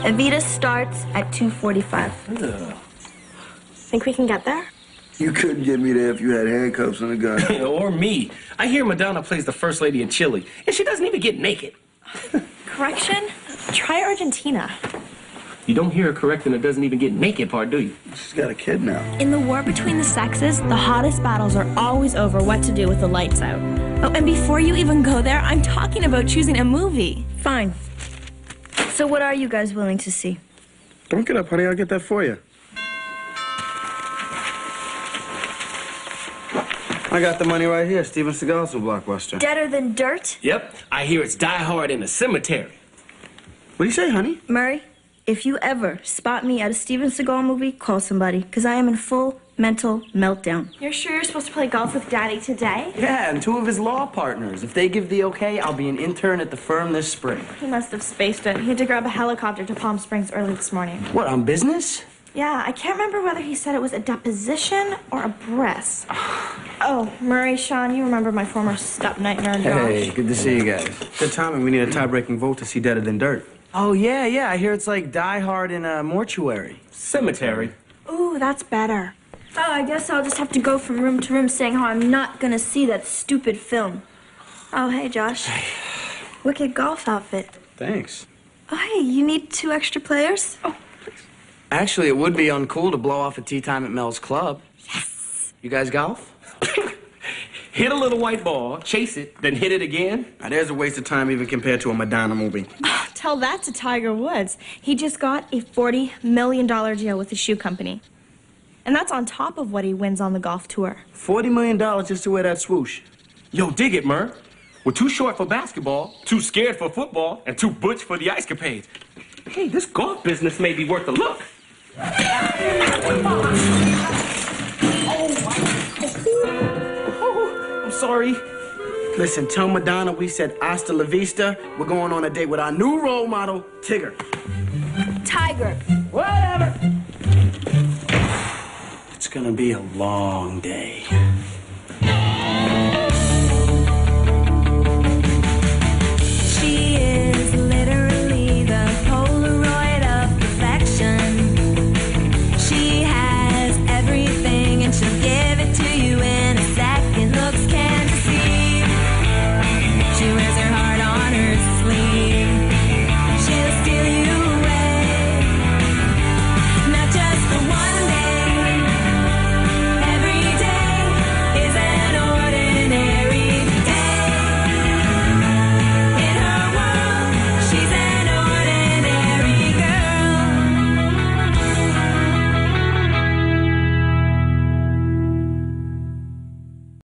Evita starts at 2:45. Think we can get there? You couldn't get me there if you had handcuffs and a gun. Or me. I hear Madonna plays the First Lady in Chile, and she doesn't even get naked. Correction? Try Argentina. You don't hear her correct and it doesn't even get naked part, do you? She's got a kid now. In the war between the sexes, the hottest battles are always over what to do with the lights out. Oh, and before you even go there, I'm talking about choosing a movie. Fine. So what are you guys willing to see? Don't get up, honey. I'll get that for you. I got the money right here. Steven Seagal's a blockbuster. Deader Than Dirt? Yep. I hear it's Die Hard in a cemetery. What do you say, honey? Murray, if you ever spot me at a Steven Seagal movie, call somebody, because I am in full mental meltdown. You're sure you're supposed to play golf with Daddy today? Yeah, and 2 of his law partners. If they give the okay, I'll be an intern at the firm this spring. He must have spaced it. He had to grab a helicopter to Palm Springs early this morning. What, on business? Yeah, I can't remember whether he said it was a deposition or a breast. Oh, Murray, Sean, you remember my former step night nerd, Josh. Hey, good to see you guys. Good timing. We need a tie-breaking vote to see Deader Than Dirt. Oh, yeah. I hear it's like Die Hard in a mortuary. Cemetery. Ooh, that's better. Oh, I guess I'll just have to go from room to room saying how I'm not gonna see that stupid film. Oh, hey, Josh. Hey. Wicked golf outfit. Thanks. Oh, hey, you need 2 extra players? Oh, please. Actually, it would be uncool to blow off a tea time at Mel's club. Yes! You guys golf? Hit a little white ball, chase it, then hit it again. Now, there's a waste of time even compared to a Madonna movie. Oh, tell that to Tiger Woods. He just got a $40 million deal with the shoe company. And that's on top of what he wins on the golf tour. $40 million just to wear that swoosh. Yo, dig it, Mur. We're too short for basketball, too scared for football, and too butch for the ice capades. Hey, this golf business may be worth a look. Oh, I'm sorry. Listen, tell Madonna we said hasta la vista. We're going on a date with our new role model, Tigger. Tiger. Whatever. It's gonna be a long day.